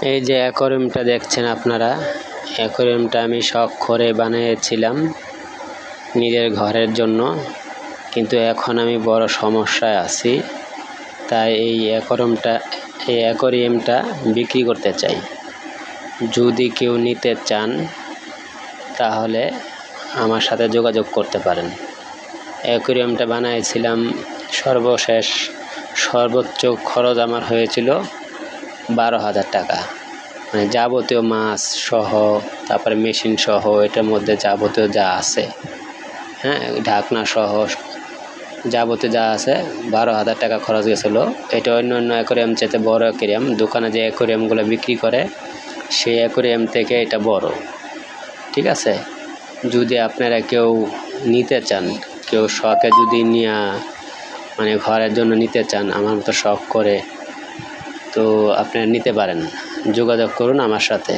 এই যে অ্যাকোয়ারিয়ামটা দেখছেন আপনারা, অ্যাকোয়ারিয়ামটা আমি শখ করে বানিয়েছিলাম নিজের ঘরের জন্য, কিন্তু এখন আমি বড় সমস্যায় আছি। তাই এই অ্যাকোয়ারিয়ামটা বিক্রি করতে চাই। যদি কেউ নিতে চান তাহলে আমার সাথে যোগাযোগ করতে পারেন। অ্যাকোয়ারিয়ামটা বানিয়েছিলাম, সর্বোচ্চ খরচ আমার হয়েছিল 12,000 টাকা, মানে যাবতীয় মাছ সহ, তারপরে মেশিন সহ, এটার মধ্যে যাবতীয় যা আছে, ঢাকনা সহ যাবতীয় যা আছে 12,000 টাকা খরচ গেছিলো। এটা অন্য অ্যাকোয়ারিয়াম চাইতে বড় অ্যাকোয়ারিয়াম। দোকানে যে অ্যাকোয়ারিয়ামগুলো বিক্রি করে সেই অ্যাকোয়ারিয়াম থেকে এটা বড়, ঠিক আছে। যদি আপনারা কেউ নিতে চান, কেউ শখে যদি মানে ঘরের জন্য নিতে চান আমার মতো শখ করে, তো আপনারা নিতে পারেন, যোগাযোগ করুন আমার সাথে।